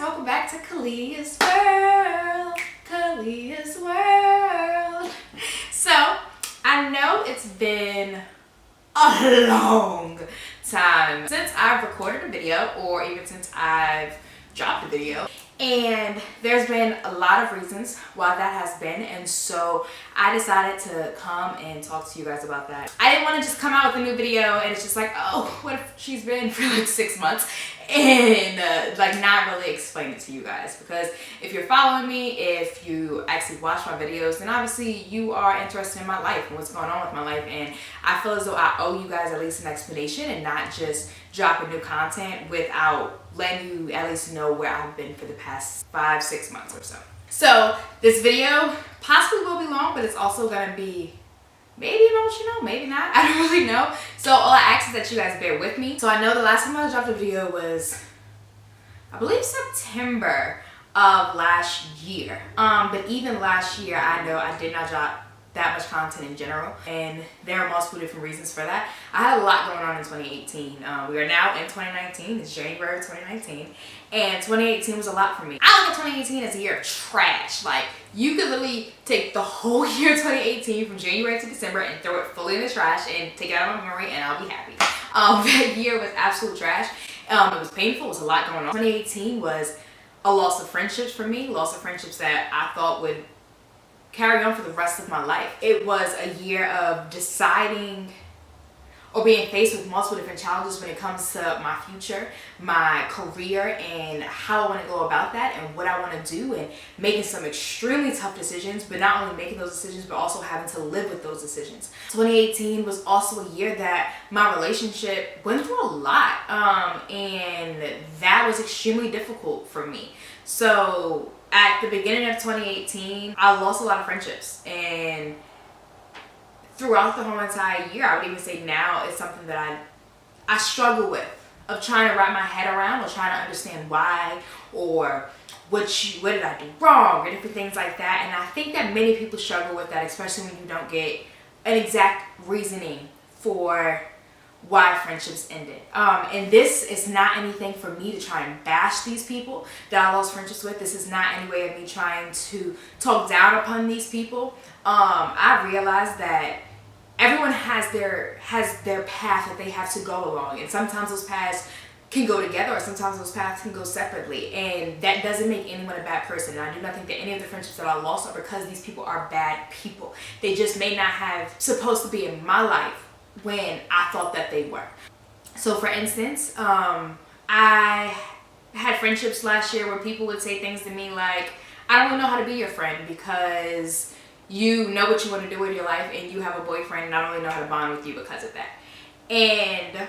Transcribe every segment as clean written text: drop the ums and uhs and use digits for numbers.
welcome back to Khaleelah's World. Khaleelah's World. So, I know it's been a long time since I've recorded a video or even since I've dropped a video. And there's been a lot of reasons why that has been, and so I decided to come and talk to you guys about that. I didn't want to just come out with a new video and it's just like, oh, what if she's been for like 6 months and like not really explain it to you guys, because if you're following me, if you actually watch my videos, then obviously you are interested in my life and what's going on with my life, and I feel as though I owe you guys at least an explanation and not just dropping new content without letting you at least know where I've been for the past 5-6 months or so. So this video possibly will be long, but it's also gonna be maybe emotional, maybe not, I don't really know. So all I ask is that you guys bear with me. So I know the last time I dropped a video was, I believe, September of last year. But even last year, I know I did not drop that much content in general, and there are multiple different reasons for that. I had a lot going on in 2018. We are now in 2019. It's January 2019, and 2018 was a lot for me. I look at 2018 as a year of trash. Like, you could literally take the whole year 2018 from January to December and throw it fully in the trash and take it out of my memory, and I'll be happy. That year was absolute trash. It was painful. It was a lot going on. 2018 was a loss of friendships for me, loss of friendships that I thought would carry on for the rest of my life. It was a year of deciding or being faced with multiple different challenges when it comes to my future, my career, and how I want to go about that and what I want to do, and making some extremely tough decisions, but not only making those decisions, but also having to live with those decisions. 2018 was also a year that my relationship went through a lot, and that was extremely difficult for me. So at the beginning of 2018, I lost a lot of friendships, and throughout the whole entire year, I would even say now it's something that I struggle with, of trying to wrap my head around or trying to understand why, or what did I do wrong, or different things like that. And I think that many people struggle with that, especially when you don't get an exact reasoning for why friendships ended. And this is not anything for me to try and bash these people that I lost friendships with. This is not any way of me trying to talk down upon these people. I realized that everyone has their path that they have to go along, and sometimes those paths can go together, or sometimes those paths can go separately, and that doesn't make anyone a bad person. And I do not think that any of the friendships that I lost are because these people are bad people. They just may not have supposed to be in my life when I thought that they were. So for instance, I had friendships last year where people would say things to me like, I don't really know how to be your friend because you know what you want to do with your life and you have a boyfriend, and I don't really know how to bond with you because of that. And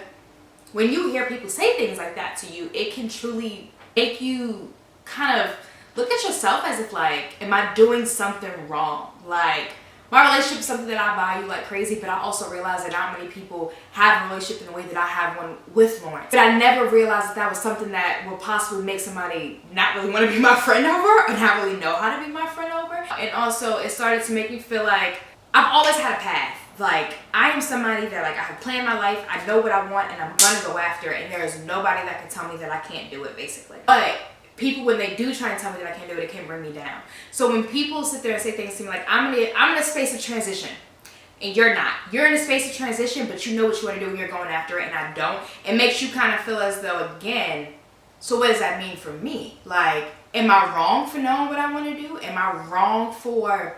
when you hear people say things like that to you, it can truly make you kind of look at yourself as if like, am I doing something wrong? Like, my relationship is something that I value like crazy, but I also realize that not many people have a relationship in the way that I have one with Lawrence. But I never realized that that was something that will possibly make somebody not really want to be my friend over, or not really know how to be my friend over. And also it started to make me feel like I've always had a path. Like, I am somebody that, like, I have planned my life, I know what I want, and I'm gonna go after it, and there is nobody that can tell me that I can't do it, basically. But people, when they do try and tell me that I can't do it, it can bring me down. So when people sit there and say things to me like, I'm in a space of transition, and you're not. You're in a space of transition, but you know what you want to do and you're going after it, and I don't. It makes you kind of feel as though, again, so what does that mean for me? Like, am I wrong for knowing what I want to do? Am I wrong for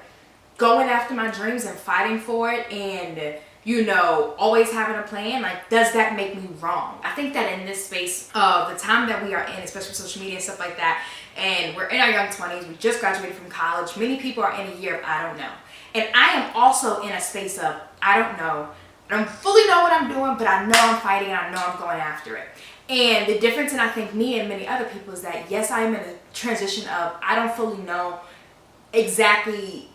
going after my dreams and fighting for it, and you know, always having a plan? Like, does that make me wrong? I think that in this space of the time that we are in, especially with social media and stuff like that, and we're in our young 20s, we just graduated from college, many people are in a year of I don't know. And I am also in a space of I don't know. I don't fully know what I'm doing, but I know I'm fighting and I know I'm going after it. And the difference in, I think, me and many other people is that, yes, I am in a transition of I don't fully know exactly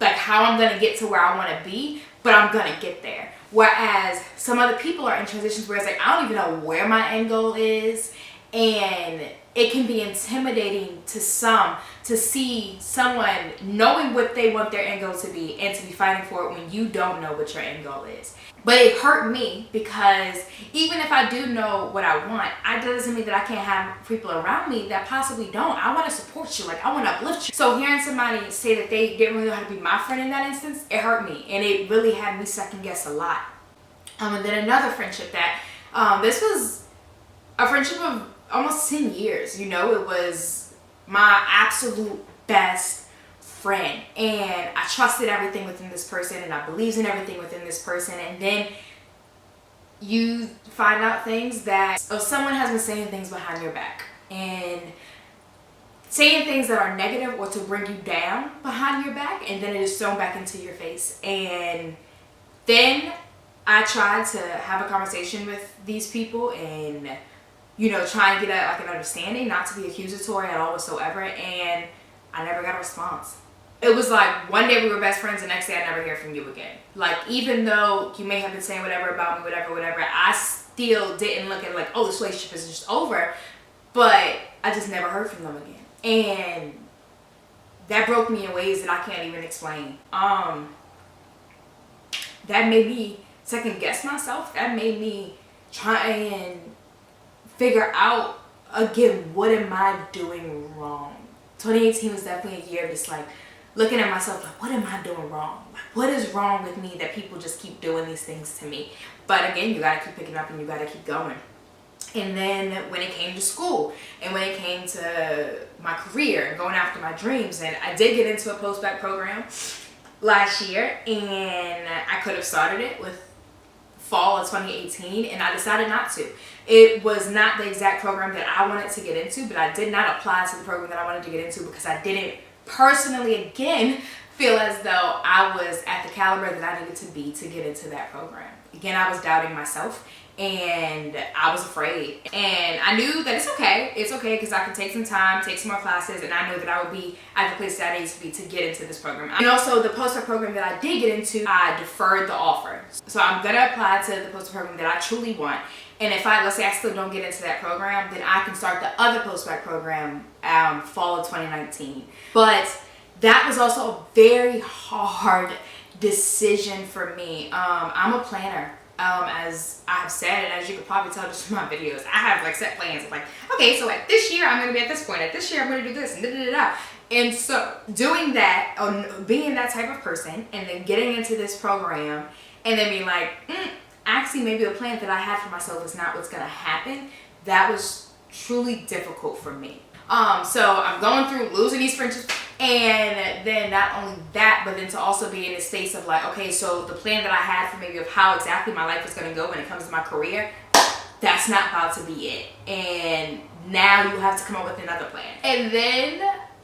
how I'm gonna get to where I want to be, but I'm gonna get there. Whereas some other people are in transitions where it's like, I don't even know where my end goal is, And it can be intimidating to some to see someone knowing what they want their end goal to be and to be fighting for it when you don't know what your end goal is. But it hurt me because even if I do know what I want, that doesn't mean that I can't have people around me that possibly don't. I want to support you. Like, I want to uplift you. So hearing somebody say that they didn't really know how to be my friend in that instance, it hurt me. And it really had me second guess a lot. And then another friendship that, this was a friendship of almost 10 years. You know, it was my absolute best friend, and I trusted everything within this person, and I believed in everything within this person. And then you find out things that someone has been saying things behind your back and saying things that are negative or to bring you down behind your back, and then it is thrown back into your face. And then I tried to have a conversation with these people and, you know, try and get like an understanding, not to be accusatory at all whatsoever, and I never got a response. It was like one day we were best friends, the next day I never hear from you again. Like, even though you may have been saying whatever about me, whatever, I still didn't look at it like, oh, this relationship is just over. But I just never heard from them again. And that broke me in ways that I can't even explain. That made me second guess myself. That made me try and figure out again, what am I doing wrong? 2018 was definitely a year of just like looking at myself like, what am I doing wrong? Like, what is wrong with me that people just keep doing these things to me? But again, you gotta keep picking up and you gotta keep going. And then when it came to school and when it came to my career and going after my dreams, and I did get into a post-bac program last year, and I could have started it with fall of 2018, and I decided not to. It was not the exact program that I wanted to get into, but I did not apply to the program that I wanted to get into because I didn't personally, again, feel as though I was at the caliber that I needed to be to get into that program. Again, I was doubting myself, and I was afraid. And I knew that it's okay. It's okay because I could take some time, take some more classes, and I knew that I would be at the place that I needed to be to get into this program. And also the post-bac program that I did get into, I deferred the offer. So I'm gonna apply to the post-bac program that I truly want. And if let's say I still don't get into that program, then I can start the other post-bac program fall of 2019. But that was also a very hard decision for me. I'm a planner. As I've said, and as you could probably tell just from my videos, I have like set plans of like, okay, so at this year I'm gonna be at this point, at this year I'm gonna do this, and da-da-da-da. And so doing that, being that type of person, and then getting into this program, and then being like, actually maybe the plan that I had for myself is not what's gonna happen, that was truly difficult for me. So I'm going through losing these friendships, and then not only that, but then to also be in a space of like, okay, so the plan that I had for maybe of how exactly my life is going to go when it comes to my career, that's not about to be it. And now you have to come up with another plan. And then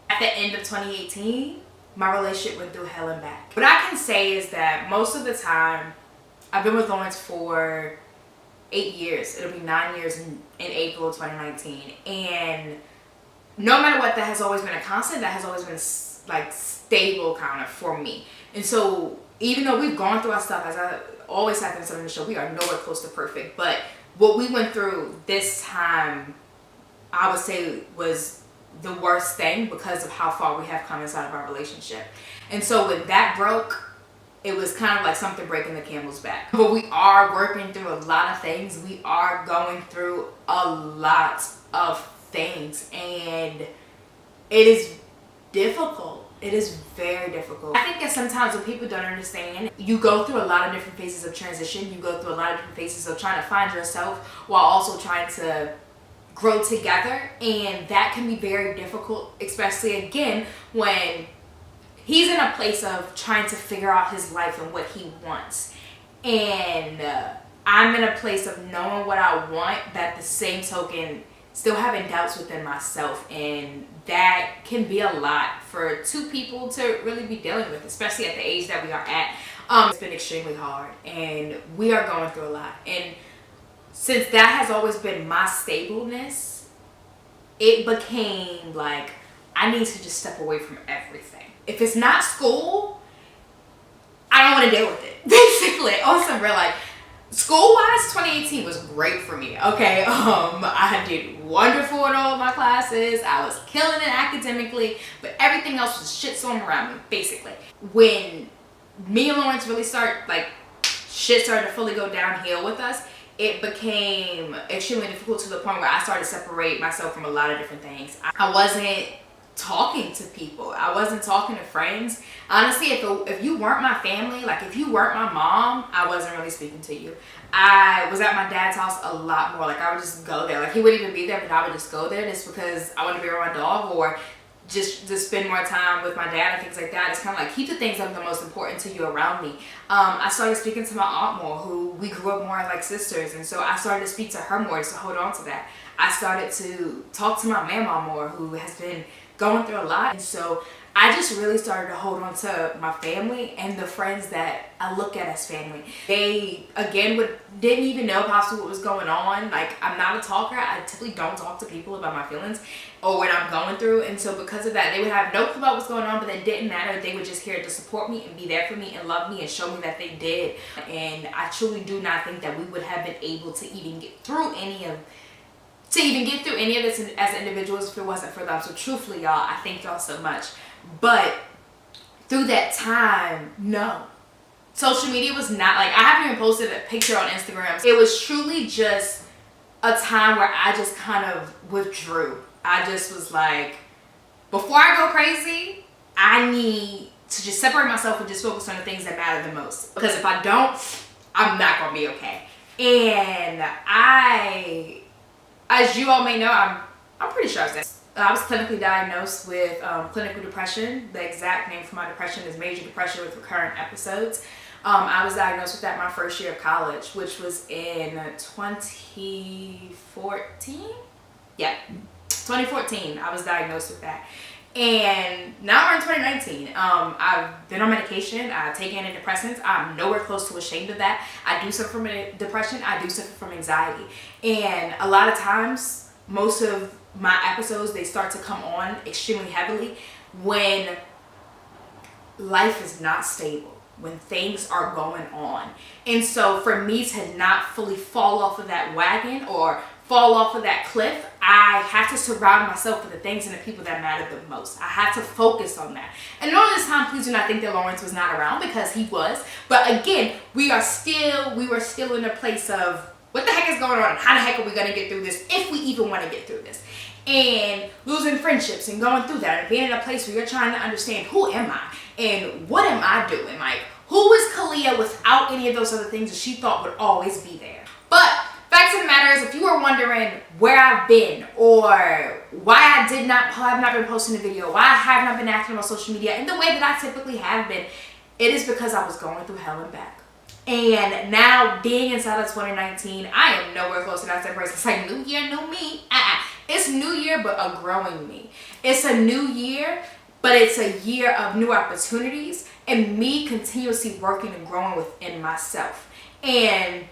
at the end of 2018, my relationship went through hell and back. What I can say is that most of the time, I've been with Lawrence for 8 years. It'll be 9 years in April of 2019. And no matter what, that has always been a constant. That has always been like stable kind of for me. And so even though we've gone through our stuff, as I always have been saying in the show, we are nowhere close to perfect. But what we went through this time, I would say, was the worst thing because of how far we have come inside of our relationship. And so when that broke, it was kind of like something breaking the camel's back. But we are working through a lot of things. We are going through a lot of things, and it is difficult. It is very difficult. I think that sometimes when people don't understand, you go through a lot of different phases of transition. You go through a lot of different phases of trying to find yourself while also trying to grow together, and that can be very difficult, especially again when he's in a place of trying to figure out his life and what he wants, and I'm in a place of knowing what I want, but at the same token still having doubts within myself, and that can be a lot for two people to really be dealing with, especially at the age that we are at. It's been extremely hard, and we are going through a lot. And since that has always been my stableness, it became like I need to just step away from everything. If it's not school, I don't want to deal with it. Basically, also real like school-wise, 2018 was great for me. Okay, I did wonderful in all of my classes. I was killing it academically, but everything else was shitstorm around me, basically. When me and Lawrence really shit started to fully go downhill with us, it became extremely difficult to the point where I started to separate myself from a lot of different things. I wasn't talking to people. I wasn't talking to friends. Honestly, if you weren't my family, like if you weren't my mom, I wasn't really speaking to you. I was at my dad's house a lot more. Like I would just go there. Like he wouldn't even be there, but I would just go there just because I wanted to be around my dog, or just to spend more time with my dad and things like that. It's kind of like keep the things that are the most important to you around me. I started speaking to my aunt more, who we grew up more like sisters, and so I started to speak to her more just to hold on to that. I started to talk to my mama more, who has been going through a lot, and so I just really started to hold on to my family and the friends that I look at as family. They, again, didn't even know possibly what was going on. Like, I'm not a talker. I typically don't talk to people about my feelings or what I'm going through. And so because of that, they would have no clue about what's going on, but it didn't matter. They were just here to support me and be there for me and love me and show me that they did. And I truly do not think that we would have been able to even get through any of this as individuals if it wasn't for them. So truthfully, y'all, I thank y'all so much. But through that time, no. Social media was not like, I haven't even posted a picture on Instagram. It was truly just a time where I just kind of withdrew. I just was like, before I go crazy, I need to just separate myself and just focus on the things that matter the most. Because if I don't, I'm not going to be okay. And as you all may know, I'm pretty sure I was clinically diagnosed with clinical depression. The exact name for my depression is major depression with recurrent episodes. I was diagnosed with that my first year of college, which was in 2014. Yeah, 2014. I was diagnosed with that. And now we're in 2019. I've been on medication. I take antidepressants. I'm nowhere close to ashamed of that. I do suffer from depression. I do suffer from anxiety. And a lot of times, most of my episodes, they start to come on extremely heavily when life is not stable, when things are going on. And so for me to not fully fall off of that wagon or fall off of that cliff, I had to surround myself with the things and the people that mattered the most. I had to focus on that. And all this time, please do not think that Lawrence was not around, because he was. But again, we were still in a place of what the heck is going on? How the heck are we going to get through this, if we even want to get through this? And losing friendships and going through that and being in a place where you're trying to understand, who am I and what am I doing? Like, who is Khaleelah without any of those other things that she thought would always be there? But fact of the matter is, if you are wondering where I've been or why I have not been posting a video, why I have not been active on social media in the way that I typically have been, it is because I was going through hell and back. And now, being inside of 2019, I am nowhere close to that separation. It's like, new year, new me. It's new year, but a growing me. It's a new year, but it's a year of new opportunities and me continuously working and growing within myself. And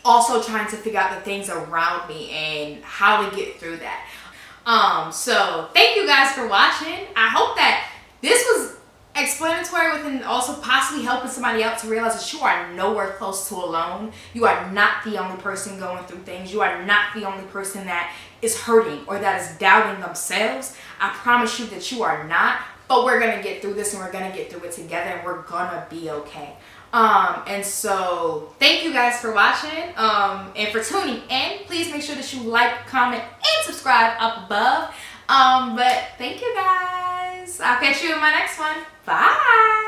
also trying to figure out the things around me and how to get through that. So thank you guys for watching. I hope that this was explanatory within also possibly helping somebody else to realize that you are nowhere close to alone. You are not the only person going through things. You are not the only person that is hurting or that is doubting themselves. I promise you that you are not. But we're going to get through this, and we're going to get through it together, and we're going to be okay. And so thank you guys for watching and for tuning in. Please make sure that you like, comment, and subscribe up above. But thank you guys. I'll catch you in my next one. Bye.